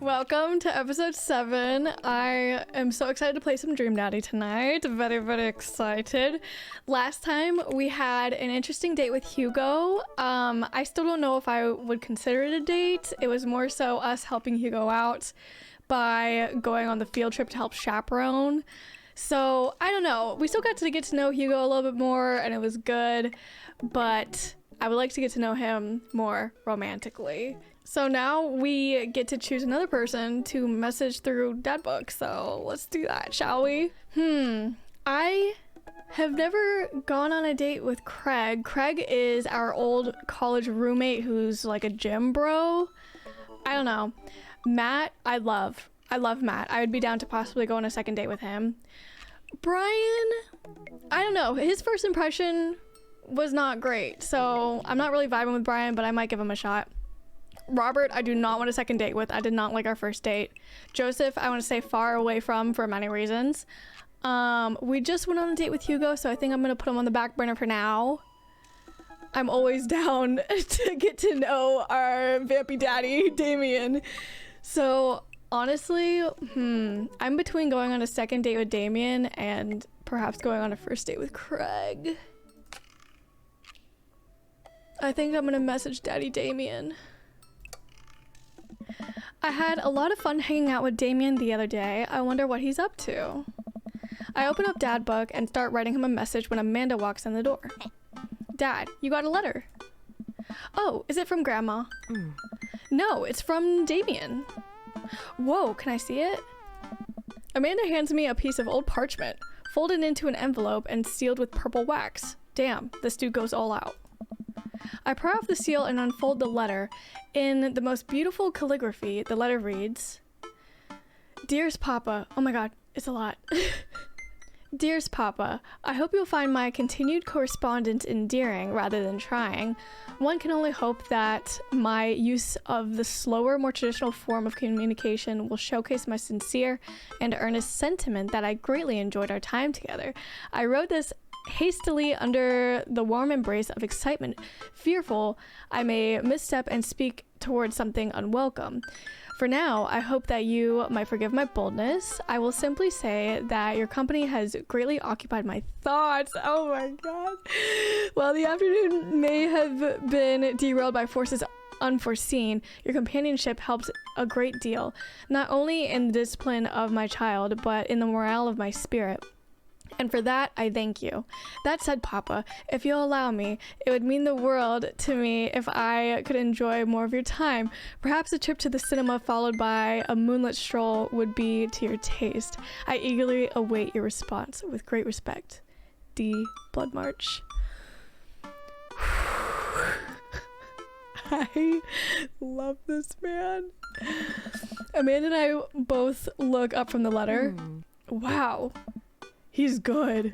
Welcome to episode 7. I am so excited to play some Dream Daddy tonight. Very, very excited. Last time we had an interesting date with Hugo. I still don't know if I would consider it a date. It was more so us helping Hugo out by going on the field trip to help chaperone. So I don't know. We still got to get to know Hugo a little bit more and it was good, but I would like to get to know him more romantically. So now we get to choose another person to message through Dadbook. So let's do that, shall we? I have never gone on a date with Craig. Craig is our old college roommate who's like a gym bro. I don't know. Matt, I love Matt. I would be down to possibly go on a second date with him. Brian, I don't know. His first impression was not great. So I'm not really vibing with Brian, but I might give him a shot. Robert, I do not want a second date with. I did not like our first date. Joseph, I want to stay far away from for many reasons. We just went on a date with Hugo, so I think I'm going to put him on the back burner for now. I'm always down to get to know our vampy daddy, Damien. So honestly, I'm between going on a second date with Damien and perhaps going on a first date with Craig. I think I'm going to message Daddy Damien. I had a lot of fun hanging out with Damien the other day. I wonder what he's up to. I open up Dadbook and start writing him a message when Amanda walks in the door. Dad, you got a letter. Oh, is it from Grandma? No, it's from Damien. Whoa, can I see it? Amanda hands me a piece of old parchment, folded into an envelope and sealed with purple wax. Damn, this dude goes all out. I pry off the seal and unfold the letter. In the most beautiful calligraphy, the letter reads, Dearest Papa, oh my god, it's a lot. Dearest Papa, I hope you'll find my continued correspondence endearing rather than trying. One can only hope that my use of the slower, more traditional form of communication will showcase my sincere and earnest sentiment that I greatly enjoyed our time together. I wrote this hastily under the warm embrace of excitement, fearful I may misstep and speak towards something unwelcome. For now, I hope that you might forgive my boldness. I will simply say that your company has greatly occupied my thoughts. Oh my god. While the afternoon may have been derailed by forces unforeseen, your companionship helps a great deal, not only in the discipline of my child, but in the morale of my spirit. And for that, I thank you. That said, Papa, if you'll allow me, it would mean the world to me if I could enjoy more of your time. Perhaps a trip to the cinema followed by a moonlit stroll would be to your taste. I eagerly await your response. With great respect, D. Blood March. I love this man. Amanda and I both look up from the letter. Wow. He's good.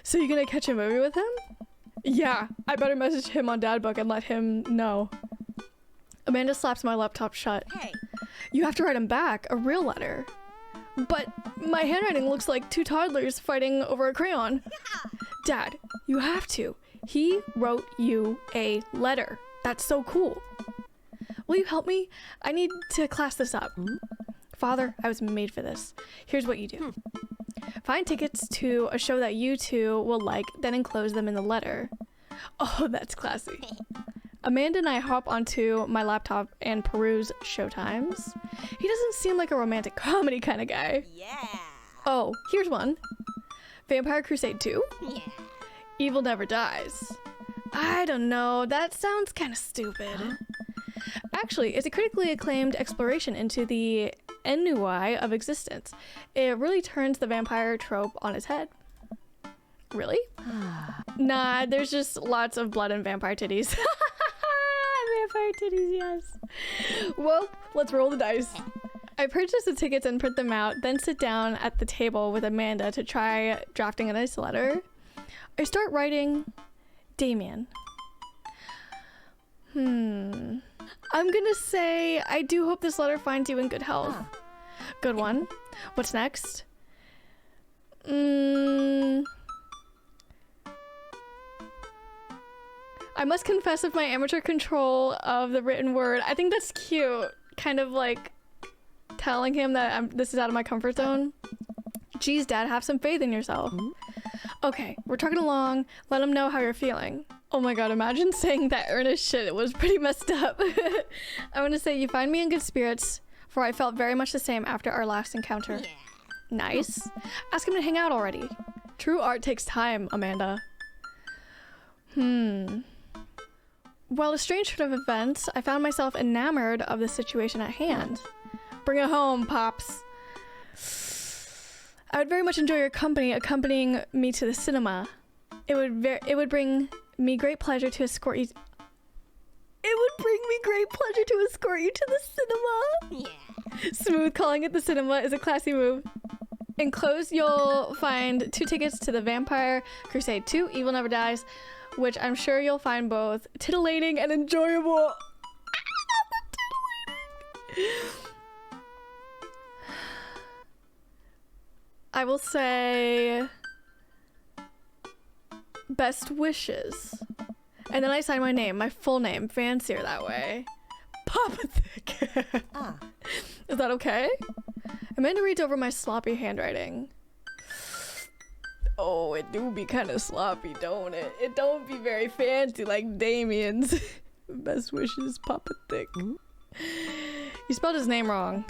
So you gonna catch a movie with him? Yeah, I better message him on Dadbook and let him know. Amanda slaps my laptop shut. Hey. You have to write him back, a real letter. But my handwriting looks like two toddlers fighting over a crayon. Dad, you have to. He wrote you a letter. That's so cool. Will you help me? I need to class this up. Father, I was made for this. Here's what you do. Find tickets to a show that you two will like, then enclose them in the letter. Oh, that's classy. Amanda and I hop onto my laptop and peruse showtimes. He doesn't seem like a romantic comedy kind of guy. Yeah. Oh, here's one. Vampire Crusade 2? Yeah. Evil Never Dies. I don't know, that sounds kind of stupid. Huh? Actually, it's a critically acclaimed exploration into the 𝘱𝘴𝘴𝘵 of existence. It really turns the vampire trope on its head. Really? Nah, there's just lots of blood and vampire titties. Vampire titties, yes. Well, let's roll the dice. I purchase the tickets and print them out, then sit down at the table with Amanda to try drafting a nice letter. I start writing, Damien. I'm gonna say, I do hope this letter finds you in good health. Good one. What's next? I must confess of my amateur control of the written word. I think that's cute. Kind of like telling him that this is out of my comfort zone. Geez, Dad, have some faith in yourself. Okay, we're trucking along. Let him know how you're feeling. Oh my god, imagine saying that earnest shit. It was pretty messed up. I'm gonna say you find me in good spirits, for I felt very much the same after our last encounter. Yeah. Nice. Ask him to hang out already. True art takes time, Amanda. Well, a strange turn of events, I found myself enamored of the situation at hand. Bring it home, Pops. I would very much enjoy your company accompanying me to the cinema. It would bring me great pleasure to escort you. It would bring me great pleasure to escort you to the cinema. Yeah. Smooth calling it the cinema is a classy move. Enclosed, you'll find 2 tickets to the Vampire Crusade 2, Evil Never Dies, which I'm sure you'll find both titillating and enjoyable. I will say best wishes. And then I sign my name, my full name, fancier that way. Papa Thick. Is that okay? Amanda reads over my sloppy handwriting. Oh, it do be kind of sloppy, don't it? It don't be very fancy like Damien's. Best wishes, Papa Thick. You spelled his name wrong.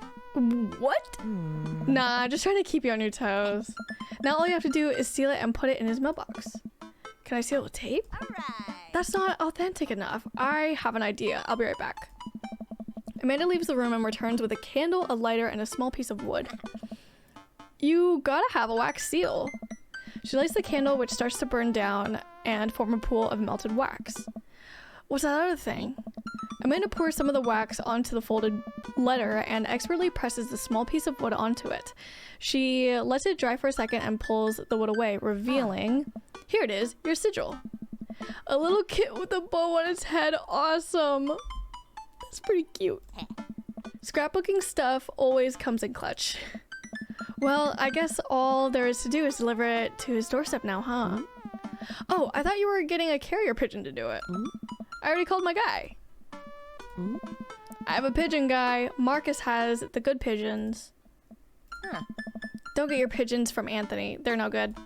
What? Nah, just trying to keep you on your toes. Now all you have to do is seal it and put it in his mailbox. Can I seal it with tape? Alright. That's not authentic enough. I have an idea. I'll be right back. Amanda leaves the room and returns with a candle, a lighter, and a small piece of wood. You gotta have a wax seal. She lights the candle, which starts to burn down and form a pool of melted wax. What's that other thing? Amanda pours some of the wax onto the folded letter and expertly presses the small piece of wood onto it. She lets it dry for a second and pulls the wood away, revealing, here it is, your sigil. A little kit with a bow on its head. Awesome. That's pretty cute. Scrapbooking stuff always comes in clutch. Well, I guess all there is to do is deliver it to his doorstep now, huh? Oh, I thought you were getting a carrier pigeon to do it. I already called my guy. I have a pigeon guy. Marcus has the good pigeons. Don't get your pigeons from Anthony. They're no good.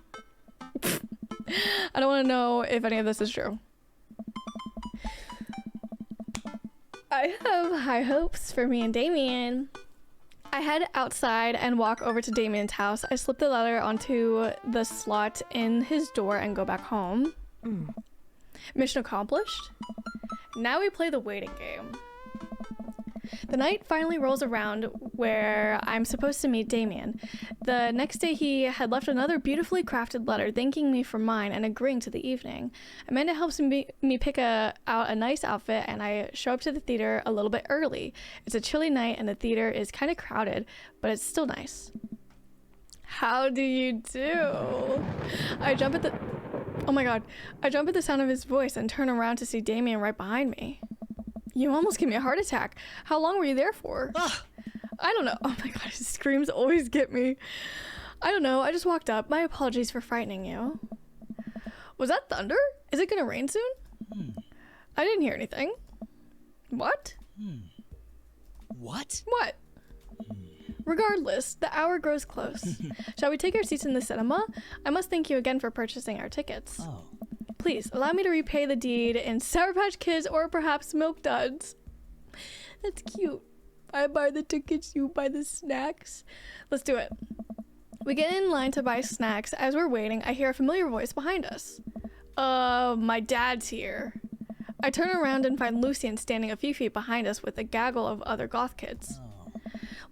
I don't want to know if any of this is true. I have high hopes for me and Damien. I head outside and walk over to Damien's house. I slip the letter onto the slot in his door and go back home. Mission accomplished. Now we play the waiting game. The night finally rolls around where I'm supposed to meet Damien. The next day he had left another beautifully crafted letter thanking me for mine and agreeing to the evening. Amanda helps me pick out a nice outfit and I show up to the theater a little bit early. It's a chilly night and the theater is kind of crowded, but it's still nice. How do you do? I jump at the sound of his voice and turn around to see Damien right behind me. You almost gave me a heart attack. How long were you there for? I don't know. Oh my god, his screams always get me. I don't know. I just walked up. My apologies for frightening you. Was that thunder? Is it gonna rain soon? I didn't hear anything. What? What? What? Regardless, the hour grows close. Shall we take our seats in the cinema? I must thank you again for purchasing our tickets. Oh. Please, allow me to repay the deed in Sour Patch Kids or perhaps Milk Duds. That's cute. I buy the tickets, you buy the snacks. Let's do it. We get in line to buy snacks. As we're waiting, I hear a familiar voice behind us. My dad's here. I turn around and find Lucien standing a few feet behind us with a gaggle of other goth kids.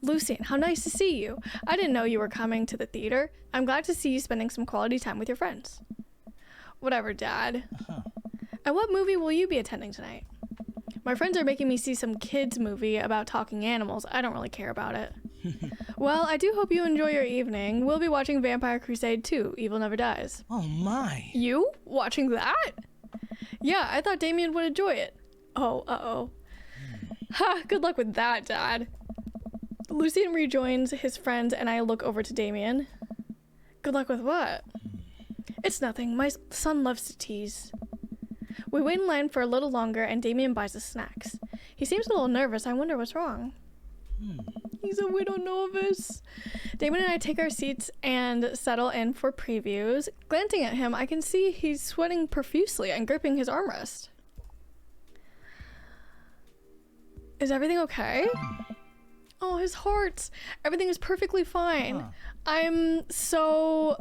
Lucien, how nice to see you. I didn't know you were coming to the theater. I'm glad to see you spending some quality time with your friends. Whatever, Dad. And what movie will you be attending tonight? My friends are making me see some kids movie about talking animals. I don't really care about it. Well, I do hope you enjoy your evening. We'll be watching Vampire Crusade 2, Evil Never Dies. Oh my. You? Watching that? Yeah, I thought Damien would enjoy it. Oh, uh-oh. Ha, good luck with that, Dad. Lucien rejoins his friends and I look over to Damien. Good luck with what? It's nothing. My son loves to tease. We wait in line for a little longer and Damien buys us snacks. He seems a little nervous. I wonder what's wrong. He's a widow novice. Damien and I take our seats and settle in for previews. Glancing at him, I can see he's sweating profusely and gripping his armrest. Is everything okay? Oh, his heart. Everything is perfectly fine. I'm so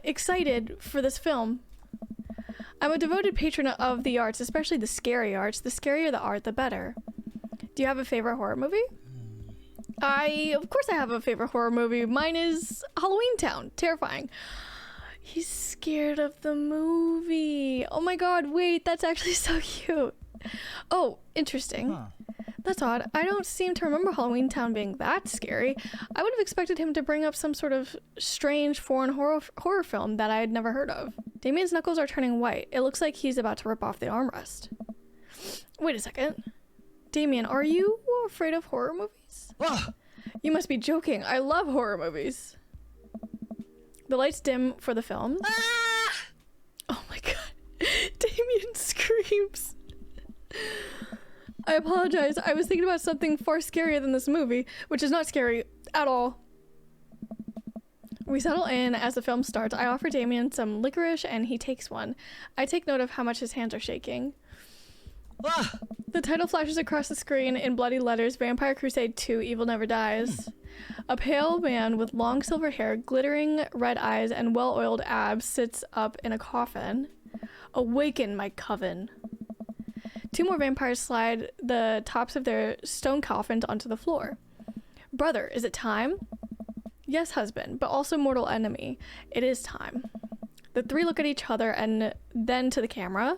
excited for this film. I'm a devoted patron of the arts, especially the scary arts. The scarier the art, the better. Do you have a favorite horror movie? Of course I have a favorite horror movie. Mine is Halloween Town. Terrifying. He's scared of the movie. Oh my god, wait, that's actually so cute. Oh, interesting. That's odd. I don't seem to remember Halloween Town being that scary. I would have expected him to bring up some sort of strange foreign horror film that I had never heard of. Damien's knuckles are turning white. It looks like he's about to rip off the armrest. Wait a second. Damien, are you afraid of horror movies? You must be joking. I love horror movies. The lights dim for the film. Oh my god. Damien screams. I apologize. I was thinking about something far scarier than this movie, which is not scary at all. We settle in as the film starts. I offer Damien some licorice and he takes one. I take note of how much his hands are shaking. The title flashes across the screen in bloody letters, Vampire Crusade 2, Evil Never Dies. A pale man with long silver hair, glittering red eyes, and well-oiled abs sits up in a coffin. Awaken, my coven. Two more vampires slide the tops of their stone coffins onto the floor. Brother, is it time? Yes, husband, but also mortal enemy. It is time. The three look at each other and then to the camera.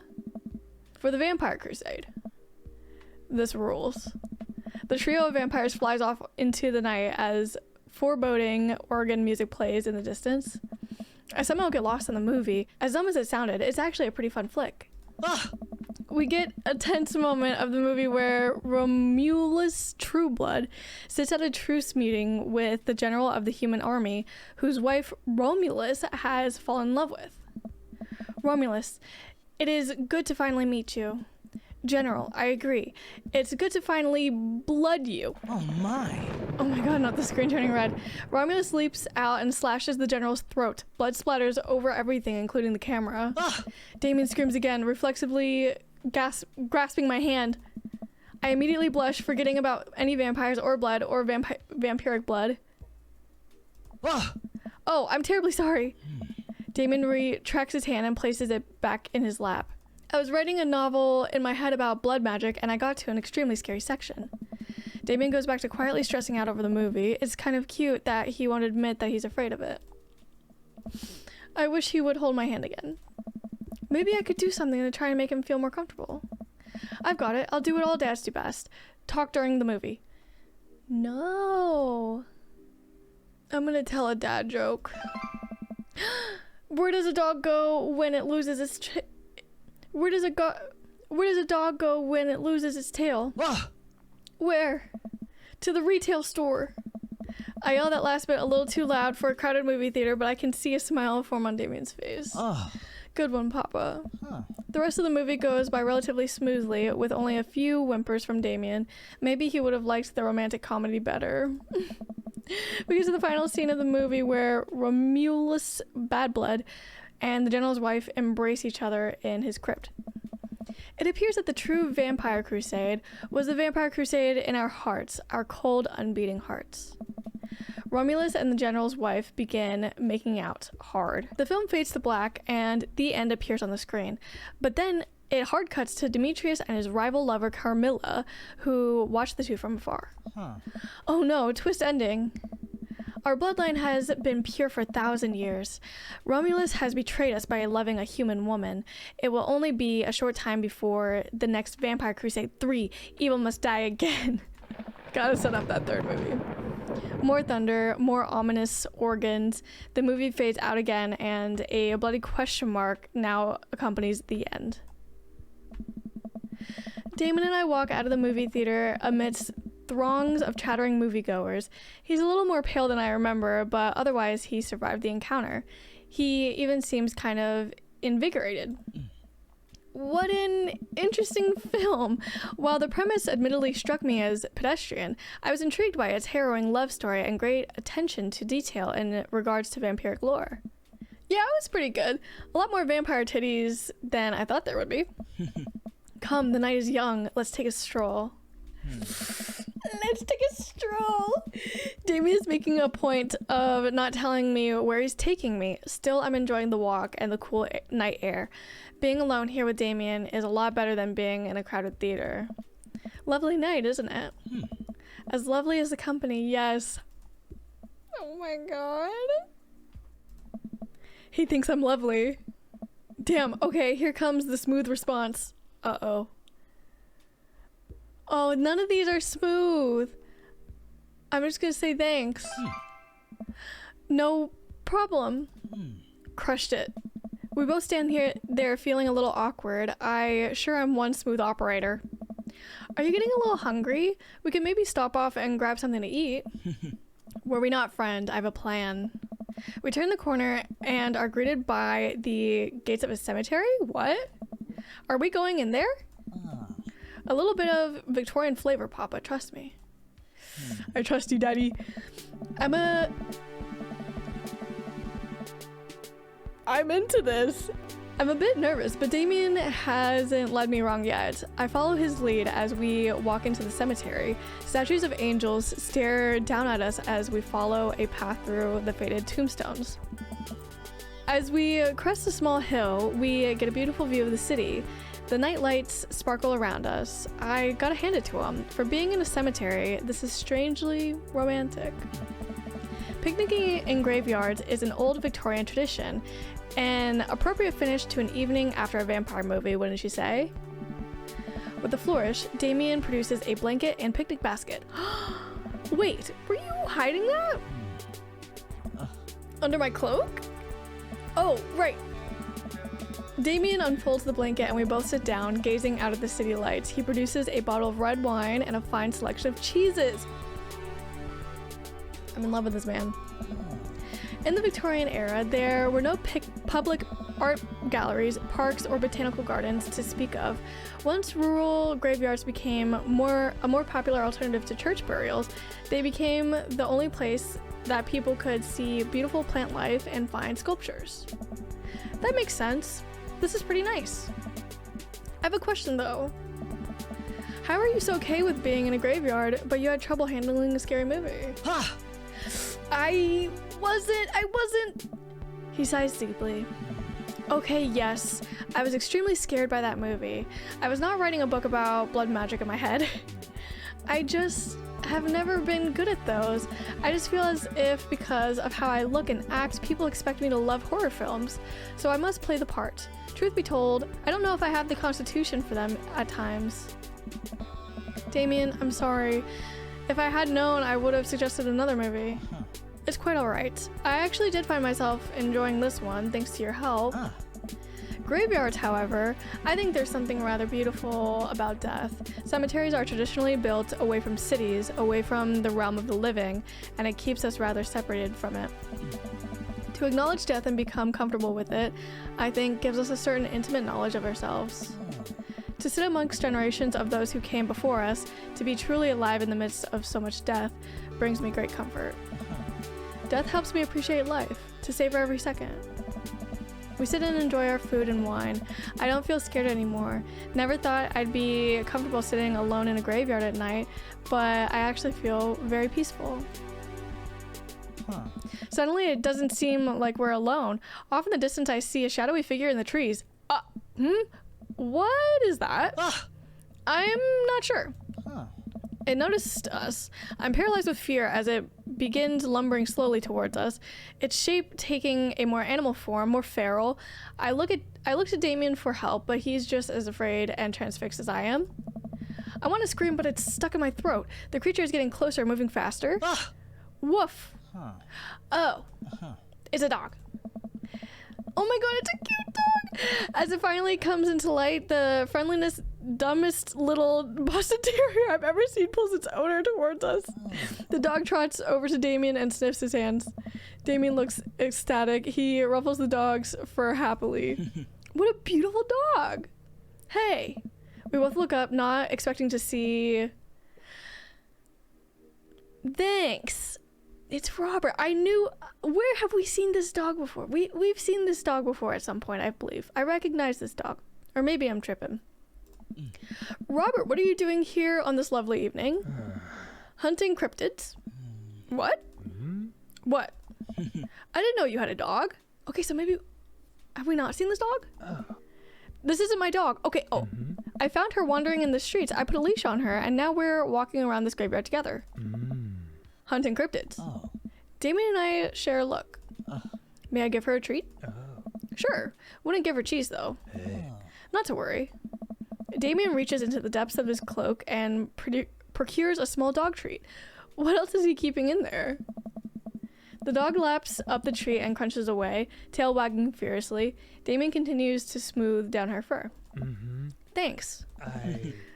For the Vampire Crusade. This rules. The trio of vampires flies off into the night as foreboding organ music plays in the distance. I somehow get lost in the movie. As dumb as it sounded, it's actually a pretty fun flick. We get a tense moment of the movie where Romulus Trueblood sits at a truce meeting with the general of the human army, whose wife Romulus has fallen in love with. Romulus, it is good to finally meet you. General, I agree. It's good to finally blood you. Oh my. Oh my god, not the screen turning red. Romulus leaps out and slashes the general's throat. Blood splatters over everything, including the camera. Damien screams again, reflexively grasping my hand. I immediately blush, forgetting about any vampires or blood or vampiric blood. Oh, I'm terribly sorry. Damien retracts his hand and places it back in his lap. I was writing a novel in my head about blood magic and I got to an extremely scary section. Damien goes back to quietly stressing out over the movie. It's kind of cute that he won't admit that he's afraid of it. I wish he would hold my hand again. Maybe I could do something to try and make him feel more comfortable. I've got it. I'll do what all dads do best. Talk during the movie. No. I'm gonna tell a dad joke. Where does a dog go when it loses its Where does a dog go when it loses its tail? Where? To the retail store. I yell that last bit a little too loud for a crowded movie theater, but I can see a smile form on Damien's face. Good one, Papa. The rest of the movie goes by relatively smoothly, with only a few whimpers from Damien. Maybe he would have liked the romantic comedy better. We get to the final scene of the movie where Romulus Badblood and the general's wife embrace each other in his crypt. It appears that the true Vampire Crusade was the Vampire Crusade in our hearts, our cold, unbeating hearts. Romulus and the general's wife begin making out hard. The film fades to black and the end appears on the screen, but then it hard cuts to Demetrius and his rival lover Carmilla, who watch the two from afar. Oh no, twist ending. Our bloodline has been pure for 1,000 years. Romulus has betrayed us by loving a human woman. It will only be a short time before the next Vampire Crusade 3, Evil Must Die Again. Gotta set up that third movie. More thunder, more ominous organs. The movie fades out again, and a bloody question mark now accompanies the end. Damon and I walk out of the movie theater amidst throngs of chattering moviegoers. He's a little more pale than I remember, but otherwise he survived the encounter. He even seems kind of invigorated. What an interesting film. While the premise admittedly struck me as pedestrian, I was intrigued by its harrowing love story and great attention to detail in regards to vampiric lore. Yeah, it was pretty good. A lot more vampire titties than I thought there would be. Come, the night is young. Let's take a stroll. Let's take a stroll. Damien is making a point of not telling me where he's taking me. Still, I'm enjoying the walk and the cool night air. Being alone here with Damien is a lot better than being in a crowded theater. Lovely night, isn't it? As lovely as the company, yes. Oh my god. He thinks I'm lovely. Damn, okay, here comes the smooth response. Uh-oh. Oh, none of these are smooth. I'm just gonna say thanks. No problem. Crushed it. We both stand there feeling a little awkward. I'm one smooth operator. Are you getting a little hungry? We could maybe stop off and grab something to eat. Were we not, friend? I have a plan. We turn the corner and are greeted by the gates of a cemetery? What? Are we going in there? A little bit of Victorian flavor, Papa. Trust me. I trust you, Daddy. I'm into this. I'm a bit nervous, but Damien hasn't led me wrong yet. I follow his lead as we walk into the cemetery. Statues of angels stare down at us as we follow a path through the faded tombstones. As we crest a small hill, we get a beautiful view of the city. The night lights sparkle around us. I gotta hand it to him. For being in a cemetery, this is strangely romantic. Picnicking in graveyards is an old Victorian tradition, an appropriate finish to an evening after a vampire movie, wouldn't you say? With a flourish, Damien produces a blanket and picnic basket. Wait, were you hiding that? Under my cloak? Oh, right. Damien unfolds the blanket and we both sit down, gazing out at the city lights. He produces a bottle of red wine and a fine selection of cheeses. I'm in love with this man. In the Victorian era, there were no public art galleries, parks, or botanical gardens to speak of. Once rural graveyards became a more popular alternative to church burials, they became the only place that people could see beautiful plant life and fine sculptures. That makes sense. This is pretty nice. I have a question though. How are you so okay with being in a graveyard, but you had trouble handling a scary movie? I wasn't. He sighs deeply. Okay, yes, I was extremely scared by that movie. I was not writing a book about blood magic in my head. I just have never been good at those. I just feel as if because of how I look and act, people expect me to love horror films, so I must play the part. Truth be told, I don't know if I have the constitution for them at times. Damien, I'm sorry. If I had known, I would have suggested another movie. It's quite alright. I actually did find myself enjoying this one, thanks to your help. Graveyards, however, I think there's something rather beautiful about death. Cemeteries are traditionally built away from cities, away from the realm of the living, and it keeps us rather separated from it. To acknowledge death and become comfortable with it, I think gives us a certain intimate knowledge of ourselves. To sit amongst generations of those who came before us, to be truly alive in the midst of so much death, brings me great comfort. Death helps me appreciate life, to savor every second. We sit and enjoy our food and wine. I don't feel scared anymore. Never thought I'd be comfortable sitting alone in a graveyard at night, but I actually feel very peaceful. Suddenly, it doesn't seem like we're alone. Off in the distance, I see a shadowy figure in the trees. What is that? I'm not sure. It noticed us. I'm paralyzed with fear as it begins lumbering slowly towards us, its shape taking a more animal form, more feral. I look to Damien for help, but he's just as afraid and transfixed as I am. I want to scream, but it's stuck in my throat. The creature is getting closer, moving faster. Woof. Oh, it's a dog. Oh my god, it's a cute dog! As it finally comes into light, the friendliest, dumbest little busted terrier I've ever seen pulls its owner towards us. The dog trots over to Damien and sniffs his hands. Damien looks ecstatic. He ruffles the dog's fur happily. What a beautiful dog! Hey. We both look up, not expecting to see... Thanks. It's Robert. I knew... Where have we seen this dog before? We've seen this dog before at some point, I believe. I recognize this dog. Or maybe I'm tripping. Robert, what are you doing here on this lovely evening? Hunting cryptids? What? What? I didn't know you had a dog. Okay, so maybe... Have we not seen this dog? This isn't my dog. Okay, I found her wandering in the streets. I put a leash on her, and now we're walking around this graveyard together. Hunting cryptids. Damien and I share a look. May I give her a treat? Sure. Wouldn't give her cheese, though. Not to worry. Damien reaches into the depths of his cloak and procures a small dog treat. What else is he keeping in there? The dog laps up the tree and crunches away, tail wagging furiously. Damien continues to smooth down her fur. Thanks.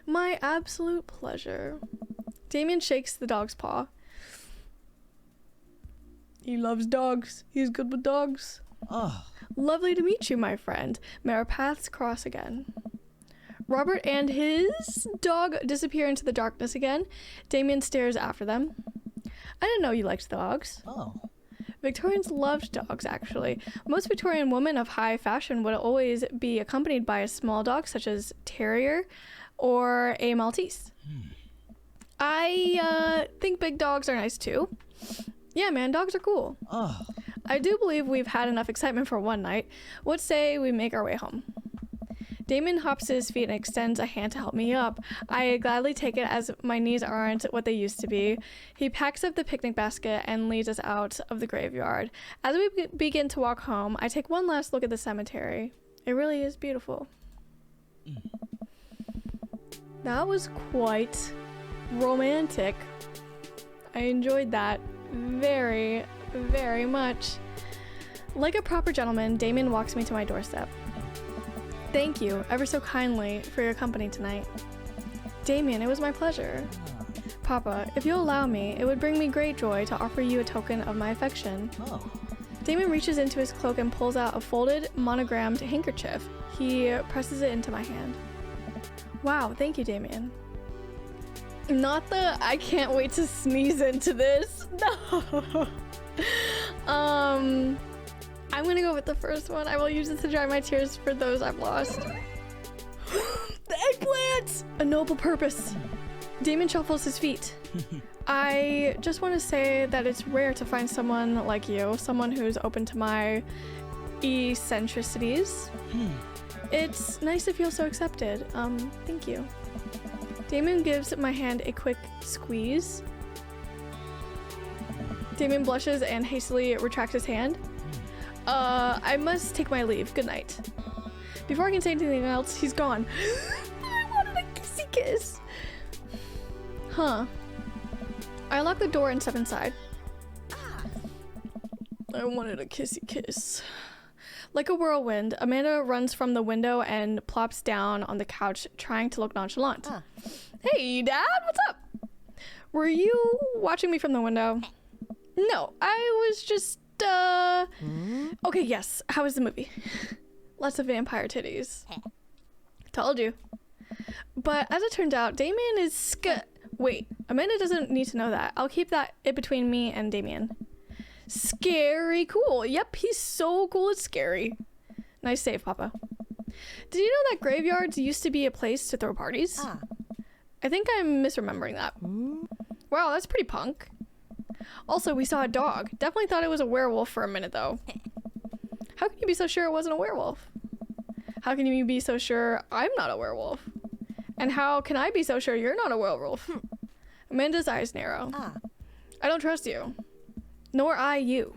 My absolute pleasure. Damien shakes the dog's paw. He loves dogs. He's good with dogs. Lovely to meet you, my friend. May our paths cross again. Robert and his dog disappear into the darkness again. Damien stares after them. I didn't know you liked dogs. Victorians loved dogs, actually. Most Victorian women of high fashion would always be accompanied by a small dog, such as terrier or a Maltese. I think big dogs are nice, too. Yeah, man, dogs are cool. I do believe we've had enough excitement for one night. What say we make our way home? Damien hops to his feet and extends a hand to help me up. I gladly take it as my knees aren't what they used to be. He packs up the picnic basket and leads us out of the graveyard. As we begin to walk home, I take one last look at the cemetery. It really is beautiful. That was quite romantic. I enjoyed that very, very much. Like a proper gentleman, Damien walks me to my doorstep. Thank you ever so kindly for your company tonight. Damien, it was my pleasure. Papa, if you'll allow me, it would bring me great joy to offer you a token of my affection. Damien reaches into his cloak and pulls out a folded, monogrammed handkerchief. He presses it into my hand. Wow, thank you, Damien. Not the I can't wait to sneeze into this. No. I'm gonna go with the first one. I will use it to dry my tears for those I've lost. The eggplant! A noble purpose. Damien shuffles his feet. I just want to say that it's rare to find someone like you, someone who's open to my eccentricities. It's nice to feel so accepted. Thank you. Damien gives my hand a quick squeeze. Damien blushes and hastily retracts his hand. I must take my leave. Good night. Before I can say anything else, he's gone. I wanted a kissy kiss. Huh. I lock the door and step inside. I wanted a kissy kiss. Like a whirlwind, Amanda runs from the window and plops down on the couch, trying to look nonchalant. Hey, Dad, what's up? Were you watching me from the window? No, I was just, Okay, yes. How was the movie? Lots of vampire titties. Told you. But as it turns out, Damien is Wait, Amanda doesn't need to know that. I'll keep that between me and Damien. Scary cool. Yep, he's so cool it's scary. Nice save, Papa. Did you know that graveyards used to be a place to throw parties? I think I'm misremembering that. Wow, that's pretty punk. Also, we saw a dog. Definitely thought it was a werewolf for a minute, though. How can you be so sure it wasn't a werewolf? How can you be so sure I'm not a werewolf? And how can I be so sure you're not a werewolf? Amanda's eyes narrow. I don't trust you. Nor I you.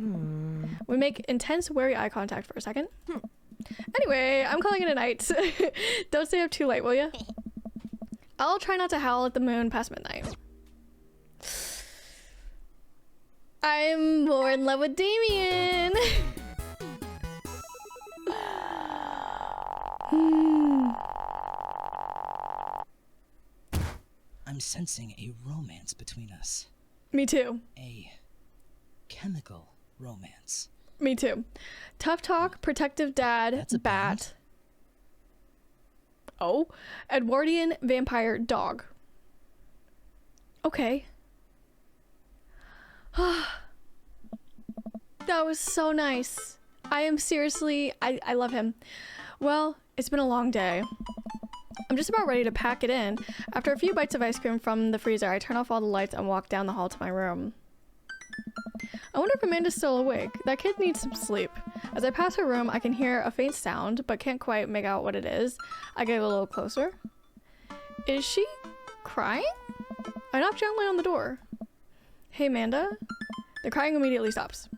We make intense, wary eye contact for a second. Anyway, I'm calling it a night. Don't stay up too late, will you? I'll try not to howl at the moon past midnight. I'm more in love with Damien. I'm sensing a romance between us. Me too. A chemical romance. Me too. Tough talk, protective dad, That's a bat. Oh, Edwardian vampire dog. Okay. That was so nice. I am seriously, I love him. Well, it's been a long day. I'm just about ready to pack it in. After a few bites of ice cream from the freezer, I turn off all the lights and walk down the hall to my room. I wonder if Amanda's still awake. That kid needs some sleep. As I pass her room, I can hear a faint sound, but can't quite make out what it is. I get a little closer. Is she crying? I knock gently on the door. Hey, Amanda. The crying immediately stops.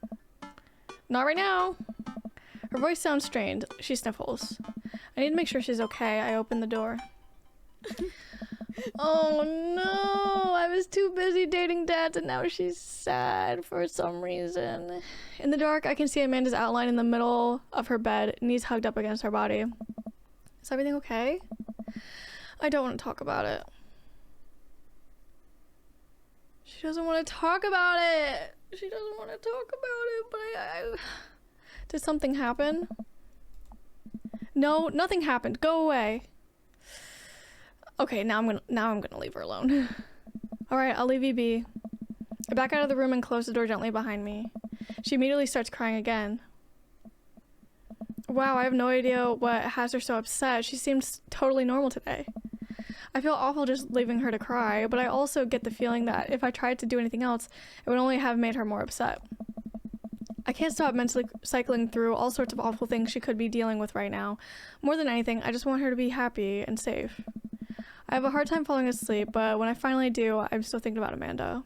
Not right now. Her voice sounds strained. She sniffles. I need to make sure she's okay. I open the door. Oh no, I was too busy dating dads and now she's sad for some reason. In the dark, I can see Amanda's outline in the middle of her bed, knees hugged up against her body. Is everything okay? I don't want to talk about it. She doesn't want to talk about it. She doesn't want to talk about it, but I... Did something happen? No, nothing happened. Go away. Okay, now I'm gonna leave her alone. All right, I'll leave you be. I back out of the room and close the door gently behind me. She immediately starts crying again. Wow, I have no idea what has her so upset. She seems totally normal today. I feel awful just leaving her to cry, but I also get the feeling that if I tried to do anything else, it would only have made her more upset. I can't stop mentally cycling through all sorts of awful things she could be dealing with right now. More than anything, I just want her to be happy and safe. I have a hard time falling asleep, but when I finally do, I'm still thinking about Amanda.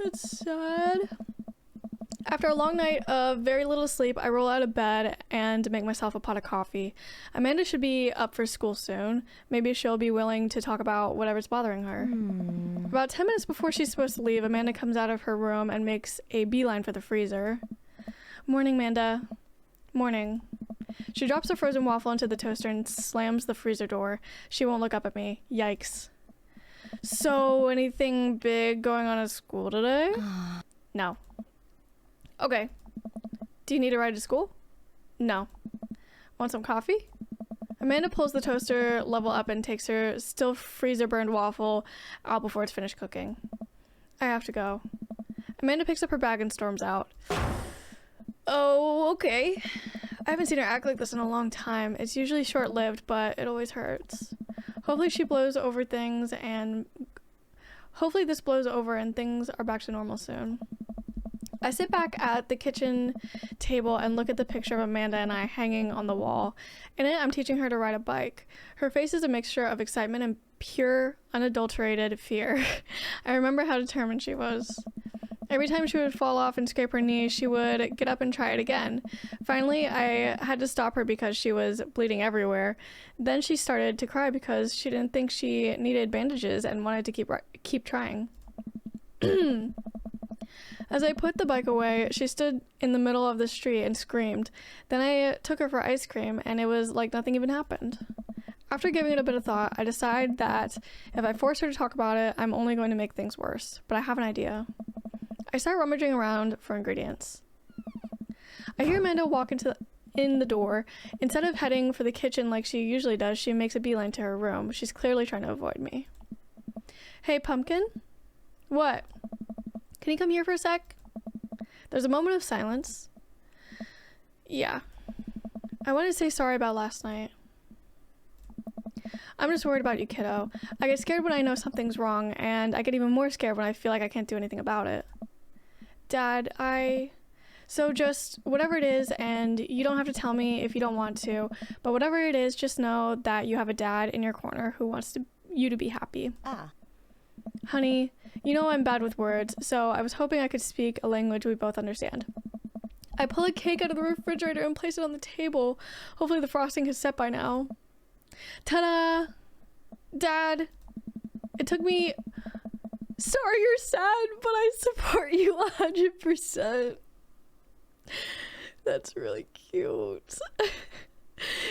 It's sad. After a long night of very little sleep, I roll out of bed and make myself a pot of coffee. Amanda should be up for school soon. Maybe she'll be willing to talk about whatever's bothering her. About 10 minutes before she's supposed to leave, Amanda comes out of her room and makes a beeline for the freezer. Morning, Amanda. Morning. She drops a frozen waffle into the toaster and slams the freezer door. She won't look up at me. Yikes. So, anything big going on at school today? No. Okay. Do you need a ride to school? No. Want some coffee? Amanda pulls the toaster level up and takes her still freezer burned waffle out before it's finished cooking. I have to go. Amanda picks up her bag and storms out. Oh, okay. I haven't seen her act like this in a long time. It's usually short-lived, but it always hurts. Hopefully this blows over and things are back to normal soon. I sit back at the kitchen table and look at the picture of Amanda and I hanging on the wall. In it, I'm teaching her to ride a bike. Her face is a mixture of excitement and pure, unadulterated fear. I remember how determined she was. Every time she would fall off and scrape her knee, she would get up and try it again. Finally, I had to stop her because she was bleeding everywhere. Then she started to cry because she didn't think she needed bandages and wanted to keep trying. As I put the bike away, she stood in the middle of the street and screamed. Then I took her for ice cream, and it was like nothing even happened. After giving it a bit of thought, I decide that if I force her to talk about it, I'm only going to make things worse. But I have an idea. I start rummaging around for ingredients. I hear Amanda walk in the door. Instead of heading for the kitchen like she usually does, she makes a beeline to her room. She's clearly trying to avoid me. Hey, Pumpkin? What? Can you come here for a sec? There's a moment of silence. Yeah. I wanted to say sorry about last night. I'm just worried about you, kiddo. I get scared when I know something's wrong, and I get even more scared when I feel like I can't do anything about it. Dad, So just whatever it is, and you don't have to tell me if you don't want to, but whatever it is, just know that you have a dad in your corner who wants you to be happy. Honey, you know I'm bad with words, so I was hoping I could speak a language we both understand. I pull a cake out of the refrigerator and place it on the table. Hopefully the frosting has set by now. Ta-da! Dad, it took me... Sorry you're sad, but I support you 100%. That's really cute.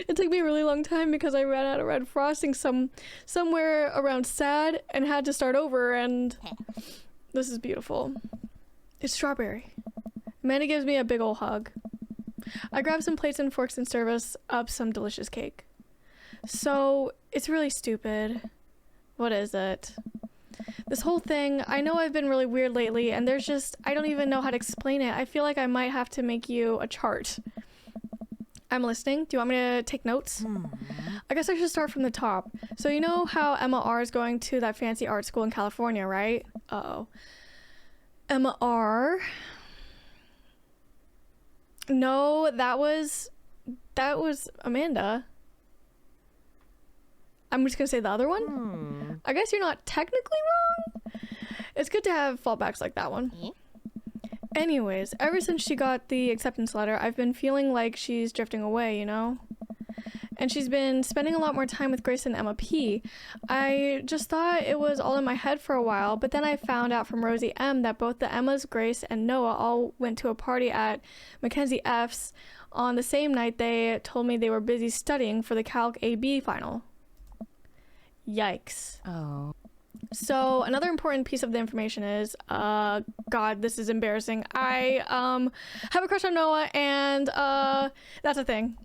It took me a really long time because I ran out of red frosting somewhere around sad and had to start over, and this is beautiful. It's strawberry. Amanda gives me a big ol' hug. I grab some plates and forks and serve us up some delicious cake. So, it's really stupid. What is it? This whole thing, I know I've been really weird lately, and there's just, I don't even know how to explain it. I feel like I might have to make you a chart. I'm listening. Do you want me to take notes? I guess I should start from the top. So you know how Emma R is going to that fancy art school in California, right? Uh-oh. Emma R. No, that was Amanda. I'm just gonna say the other one. I guess you're not technically wrong. It's good to have fallbacks like that one. Anyways, ever since she got the acceptance letter, I've been feeling like she's drifting away, you know? And she's been spending a lot more time with Grace and Emma P. I just thought it was all in my head for a while, but then I found out from Rosie M that both the Emmas, Grace, and Noah all went to a party at Mackenzie F's on the same night they told me they were busy studying for the Calc AB final. Yikes. Oh. So another important piece of the information is, God, this is embarrassing. I have a crush on Noah, and that's a thing.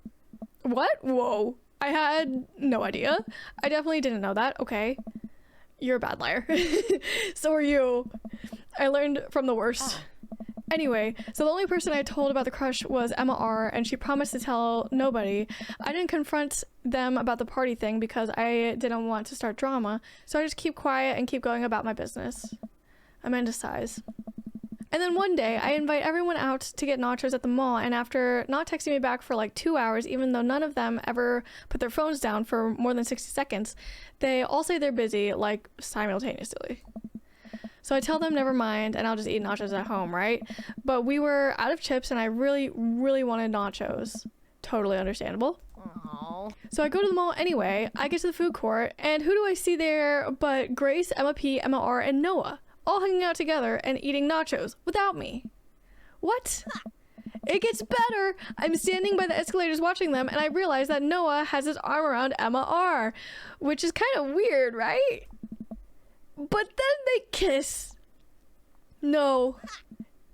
What? Whoa. I had no idea. I definitely didn't know that. Okay. You're a bad liar. So are you. I learned from the worst. Anyway, so the only person I told about the crush was Emma R, and she promised to tell nobody. I didn't confront them about the party thing because I didn't want to start drama, so I just keep quiet and keep going about my business. Amanda sighs. And then one day, I invite everyone out to get nachos at the mall, and after not texting me back for like 2 hours, even though none of them ever put their phones down for more than 60 seconds, they all say they're busy, like, simultaneously. So I tell them never mind, and I'll just eat nachos at home, right? But we were out of chips, and I really, really wanted nachos. Totally understandable. Aww. So I go to the mall anyway. I get to the food court, and who do I see there but Grace, Emma P, Emma R, and Noah, all hanging out together and eating nachos without me. What? It gets better. I'm standing by the escalators watching them, and I realize that Noah has his arm around Emma R, which is kind of weird, right? But then they kiss. No.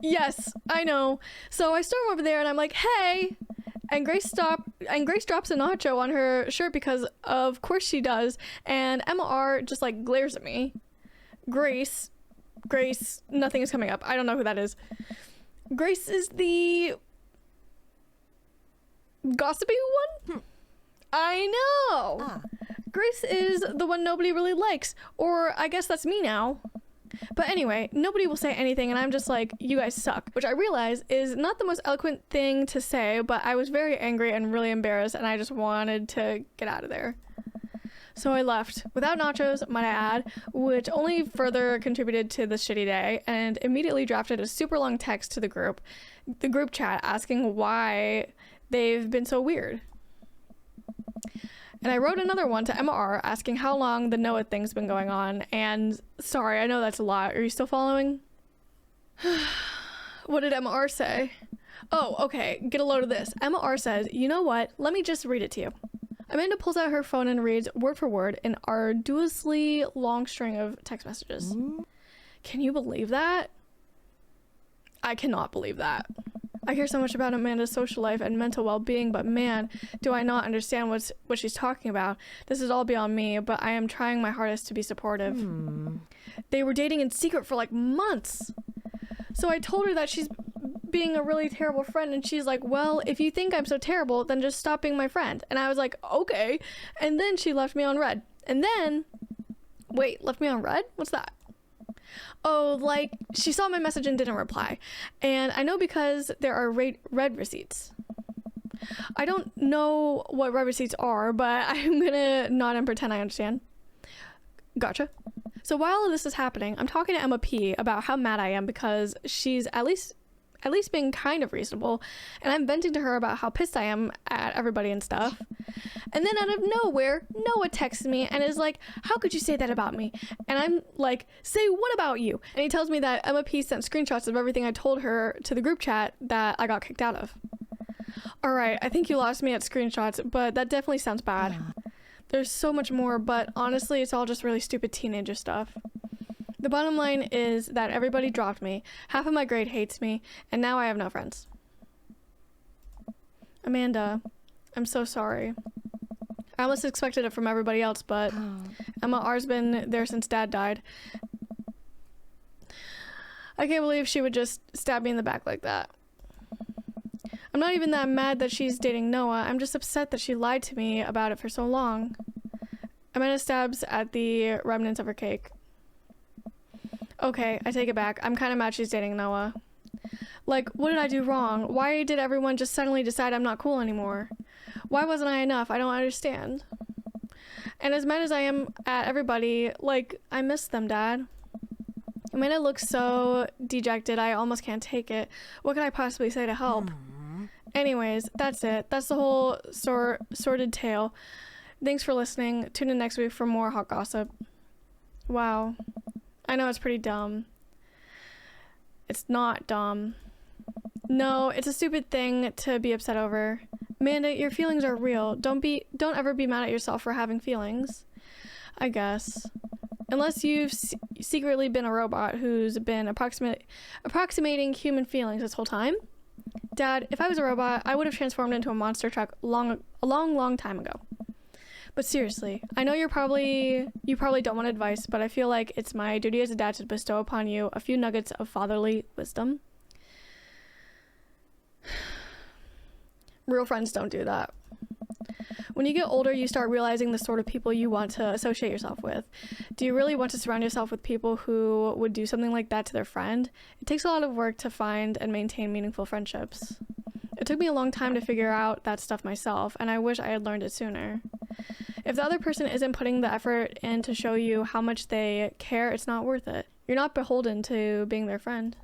Yes, I know. So I storm over there and I'm like, hey. And Grace drops a nacho on her shirt because of course she does. And Emma R just like glares at me. Grace, nothing is coming up. I don't know who that is. Grace is the gossipy one? I know. Grace is the one nobody really likes, or I guess that's me now. But anyway, nobody will say anything, and I'm just like, you guys suck, which I realize is not the most eloquent thing to say, but I was very angry and really embarrassed, and I just wanted to get out of there. So I left, without nachos, might I add, which only further contributed to this shitty day, and immediately drafted a super long text to the group chat, asking why they've been so weird. And I wrote another one to Emma R asking how long the Noah thing's been going on. And sorry, I know that's a lot. Are you still following? What did Emma R say? Oh, okay. Get a load of this. Emma R says, you know what? Let me just read it to you. Amanda pulls out her phone and reads word for word an arduously long string of text messages. Can you believe that? I cannot believe that. I hear so much about Amanda's social life and mental well-being, but man, do I not understand what she's talking about. This is all beyond me, but I am trying my hardest to be supportive. They were dating in secret for like months. So I told her that she's being a really terrible friend, and she's like, well, if you think I'm so terrible, then just stop being my friend. And I was like, okay. And then she left me on red. And then, wait, left me on red? What's that? Oh, like, she saw my message and didn't reply. And I know because there are red receipts. I don't know what red receipts are, but I'm gonna nod and pretend I understand. Gotcha. So while all this is happening, I'm talking to Emma P about how mad I am because she's at least being kind of reasonable, and I'm venting to her about how pissed I am at everybody and stuff. And then out of nowhere, Noah texts me and is like, how could you say that about me? And I'm like, say what about you? And he tells me that Emma P sent screenshots of everything I told her to the group chat that I got kicked out of. All right, I think you lost me at screenshots, but that definitely sounds bad. There's so much more, but honestly, it's all just really stupid teenager stuff. The bottom line is that everybody dropped me, half of my grade hates me, and now I have no friends. Amanda, I'm so sorry. I almost expected it from everybody else, but 𝘰's been there since Dad died. I can't believe she would just stab me in the back like that. I'm not even that mad that she's dating Noah. I'm just upset that she lied to me about it for so long. Amanda stabs at the remnants of her cake. Okay, I take it back. I'm kind of mad she's dating Noah. Like, what did I do wrong? Why did everyone just suddenly decide I'm not cool anymore? Why wasn't I enough? I don't understand. And as mad as I am at everybody, like, I miss them, Dad. Amanda looks so dejected, I almost can't take it. What could I possibly say to help? Anyways, that's it. That's the whole sordid tale. Thanks for listening. Tune in next week for more hot gossip. Wow. I know it's pretty dumb. It's not dumb. No, it's a stupid thing to be upset over. Amanda, your feelings are real. Don't ever be mad at yourself for having feelings. I guess. Unless you've secretly been a robot who's been approximating human feelings this whole time. Dad, if I was a robot, I would have transformed into a monster truck a long time ago. But seriously, I know you probably don't want advice, but I feel like it's my duty as a dad to bestow upon you a few nuggets of fatherly wisdom. Real friends don't do that. When you get older, you start realizing the sort of people you want to associate yourself with. Do you really want to surround yourself with people who would do something like that to their friend? It takes a lot of work to find and maintain meaningful friendships. It took me a long time to figure out that stuff myself, and I wish I had learned it sooner. If the other person isn't putting the effort in to show you how much they care, it's not worth it. You're not beholden to being their friend.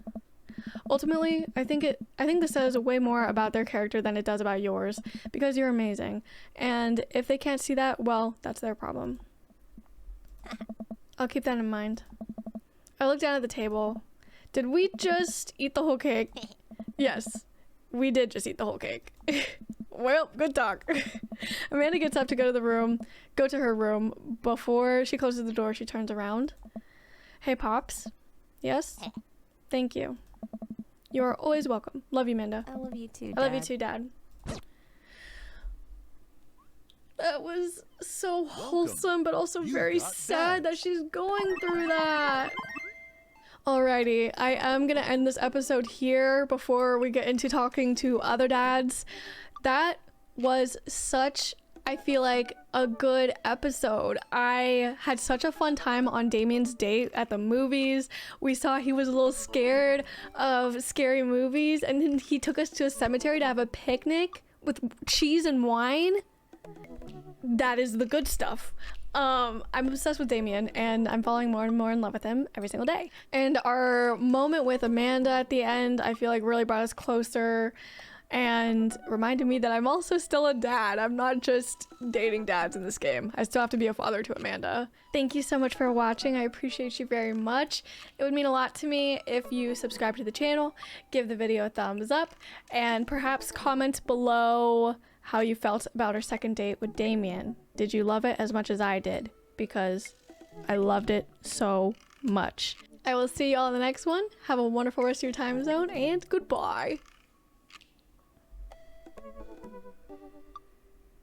Ultimately, I think this says way more about their character than it does about yours, because you're amazing. And if they can't see that, well, that's their problem. I'll keep that in mind. I looked down at the table. Did we just eat the whole cake? Yes, we did just eat the whole cake. Well, good talk. Amanda gets up to go to her room. Before she closes the door, she turns around. Hey, Pops. Yes? Thank you. You are always welcome. Love you, Amanda. I love you too, Dad. I love you too, Dad. That was so wholesome, but also very sad that she's going through that. Alrighty, I am gonna end this episode here before we get into talking to other dads. That was such, I feel like, a good episode. I had such a fun time on Damien's date at the movies. We saw he was a little scared of scary movies, and then he took us to a cemetery to have a picnic with cheese and wine. That is the good stuff. I'm obsessed with Damien, and I'm falling more and more in love with him every single day. And our moment with Amanda at the end, I feel like really brought us closer and reminded me that I'm also still a dad. I'm not just dating dads in this game. I still have to be a father to Amanda. Thank you so much for watching. I appreciate you very much. It would mean a lot to me if you subscribe to the channel, give the video a thumbs up, and perhaps comment below how you felt about our second date with Damien. Did you love it as much as I did? Because I loved it so much. I will see you all in the next one. Have a wonderful rest of your time zone, and goodbye.